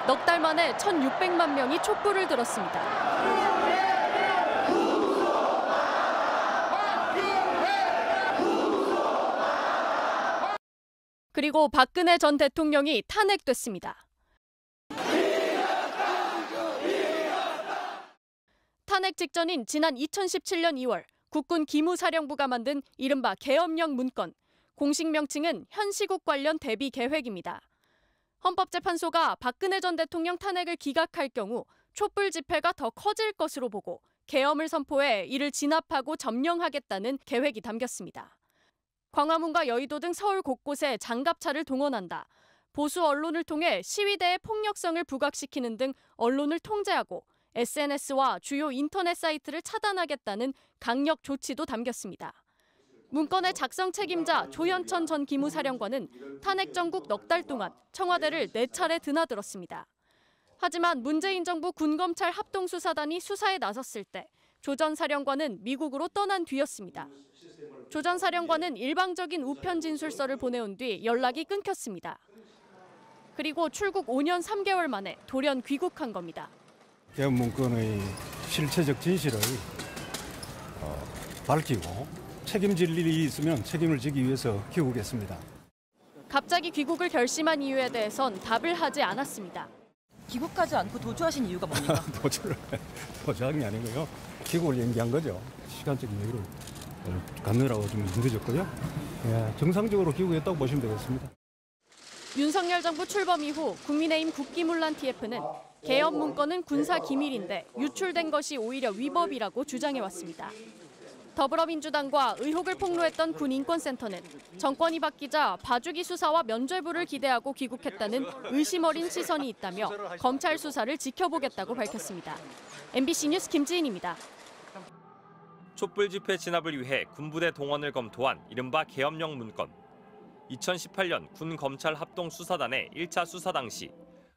넉 달 만에 1,600만 명이 촛불을 들었습니다. 그리고 박근혜 전 대통령이 탄핵됐습니다. 탄핵 직전인 지난 2017년 2월 국군 기무사령부가 만든 이른바 계엄령 문건, 공식 명칭은 현시국 관련 대비 계획입니다. 헌법재판소가 박근혜 전 대통령 탄핵을 기각할 경우 촛불 집회가 더 커질 것으로 보고 계엄을 선포해 이를 진압하고 점령하겠다는 계획이 담겼습니다. 광화문과 여의도 등 서울 곳곳에 장갑차를 동원한다. 보수 언론을 통해 시위대의 폭력성을 부각시키는 등 언론을 통제하고 SNS와 주요 인터넷 사이트를 차단하겠다는 강력 조치도 담겼습니다. 문건의 작성 책임자 조현천 전 기무사령관은 탄핵 전국 넉 달 동안 청와대를 4차례 드나들었습니다. 하지만 문재인 정부 군검찰 합동수사단이 수사에 나섰을 때 조 전 사령관은 미국으로 떠난 뒤였습니다. 조 전 사령관은 일방적인 우편 진술서를 보내온 뒤 연락이 끊겼습니다. 그리고 출국 5년 3개월 만에 돌연 귀국한 겁니다. 계엄 문건의 실체적 진실을 밝히고 책임질 일이 있으면 책임을 지기 위해서 귀국했습니다. 갑자기 귀국을 결심한 이유에 대해선 답을 하지 않았습니다. 귀국하지 않고 도주하신 이유가 뭡니까? 도주한 게 아니고요. 귀국을 연기한 거죠. 시간적인 여유를 갖느라고 좀 늦어졌고요. 정상적으로 귀국했다고 보시면 되겠습니다. 윤석열 정부 출범 이후 국민의힘 국기문란 TF는 계엄 문건은 군사 기밀인데 유출된 것이 오히려 위법이라고 주장해왔습니다. 더불어민주당과 의혹을 폭로했던 군인권센터는 정권이 바뀌자 봐주기 수사와 면죄부를 기대하고 귀국했다는 의심 어린 시선이 있다며 검찰 수사를 지켜보겠다고 밝혔습니다. MBC 뉴스 김지인입니다. 촛불 집회 진압을 위해 군부대 동원을 검토한 이른바 계엄령 문건. 2018년 군 검찰 합동 수사단의 1차 수사 당시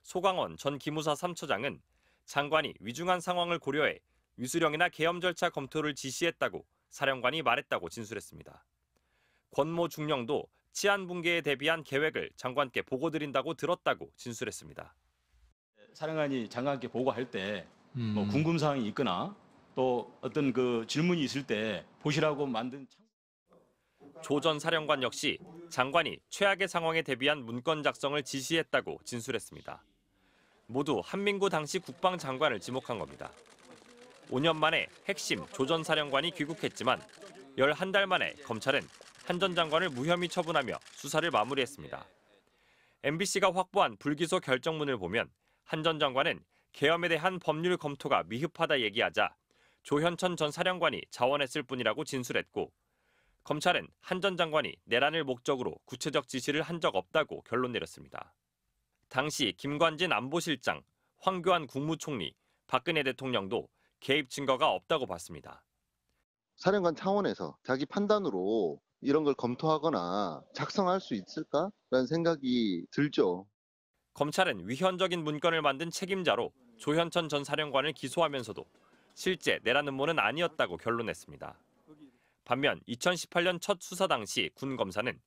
소강원 전 기무사 3처장은 장관이 위중한 상황을 고려해 위수령이나 계엄 절차 검토를 지시했다고 사령관이 말했다고 진술했습니다. 권모 중령도 치안 붕괴에 대비한 계획을 장관께 보고드린다고 들었다고 진술했습니다. 사령관이 장관께 보고할 때 궁금 사항이 있거나 또 어떤 그 질문이 있을 때 보시라고 만든 조 전 사령관 역시 장관이 최악의 상황에 대비한 문건 작성을 지시했다고 진술했습니다. 모두 한민구 당시 국방장관을 지목한 겁니다. 5년 만에 핵심 조 전 사령관이 귀국했지만 11달 만에 검찰은 한 전 장관을 무혐의 처분하며 수사를 마무리했습니다. MBC가 확보한 불기소 결정문을 보면 한 전 장관은 계엄에 대한 법률 검토가 미흡하다 얘기하자 조현천 전 사령관이 자원했을 뿐이라고 진술했고 검찰은 한 전 장관이 내란을 목적으로 구체적 지시를 한 적 없다고 결론 내렸습니다. 당시 김관진 안보실장, 황교안 국무총리, 박근혜 대통령도 개입 증거가 없다고 봤습니다. 사령관 차원에서 자기 판단으로 이런 걸 검토하거나 작성할 수 있을까라는 생각이 들죠. 검찰은 위헌적인 문건을 만든 책임자로 조현천 전 사령관을 기소하면서도 실제 내란 음모는 아니었다고 결론냈습니다. 반면 2018년 첫 수사 당시 군 검사는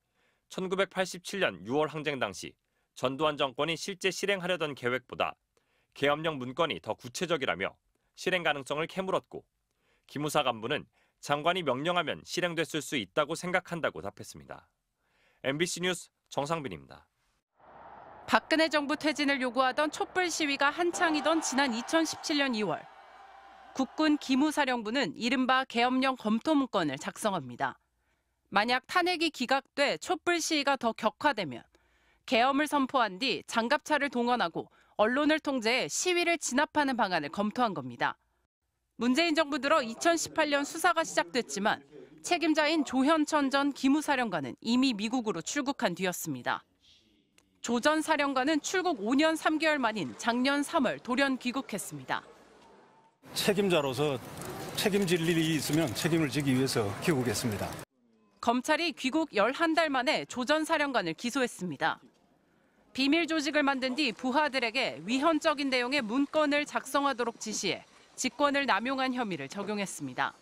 1987년 6월 항쟁 당시 전두환 정권이 실제 실행하려던 계획보다 계엄령 문건이 더 구체적이라며 실행 가능성을 캐물었고 기무사 간부는 장관이 명령하면 실행됐을 수 있다고 생각한다고 답했습니다. MBC 뉴스 정상빈입니다. 박근혜 정부 퇴진을 요구하던 촛불 시위가 한창이던 지난 2017년 2월. 국군 기무사령부는 이른바 계엄령 검토 문건을 작성합니다. 만약 탄핵이 기각돼 촛불 시위가 더 격화되면 계엄을 선포한 뒤 장갑차를 동원하고 언론을 통제해 시위를 진압하는 방안을 검토한 겁니다. 문재인 정부 들어 2018년 수사가 시작됐지만 책임자인 조현천 전 기무사령관은 이미 미국으로 출국한 뒤였습니다. 조 전 사령관은 출국 5년 3개월 만인 작년 3월 돌연 귀국했습니다. 책임자로서 책임질 일이 있으면 책임을 지기 위해서 귀국했습니다. 검찰이 귀국 11달 만에 조 전 사령관을 기소했습니다. 비밀 조직을 만든 뒤 부하들에게 위헌적인 내용의 문건을 작성하도록 지시해 직권을 남용한 혐의를 적용했습니다.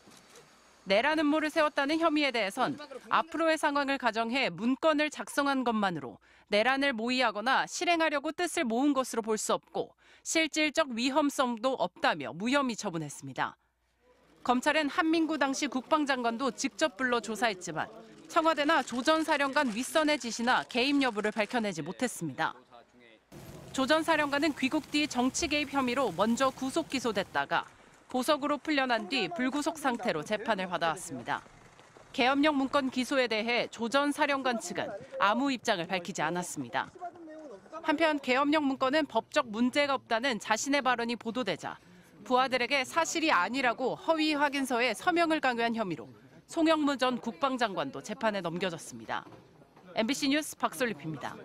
내란 음모를 세웠다는 혐의에 대해선 앞으로의 상황을 가정해 문건을 작성한 것만으로 내란을 모의하거나 실행하려고 뜻을 모은 것으로 볼 수 없고 실질적 위험성도 없다며 무혐의 처분했습니다. 검찰은 한민구 당시 국방장관도 직접 불러 조사했지만 청와대나 조 전 사령관 윗선의 지시나 개입 여부를 밝혀내지 못했습니다. 조 전 사령관은 귀국 뒤 정치 개입 혐의로 먼저 구속 기소됐다가 보석으로 풀려난 뒤 불구속 상태로 재판을 받아왔습니다. 계엄령 문건 기소에 대해 조 전 사령관 측은 아무 입장을 밝히지 않았습니다. 한편 계엄령 문건은 법적 문제가 없다는 자신의 발언이 보도되자 부하들에게 사실이 아니라고 허위 확인서에 서명을 강요한 혐의로 송영무 전 국방장관도 재판에 넘겨졌습니다. MBC 뉴스 박솔립입니다.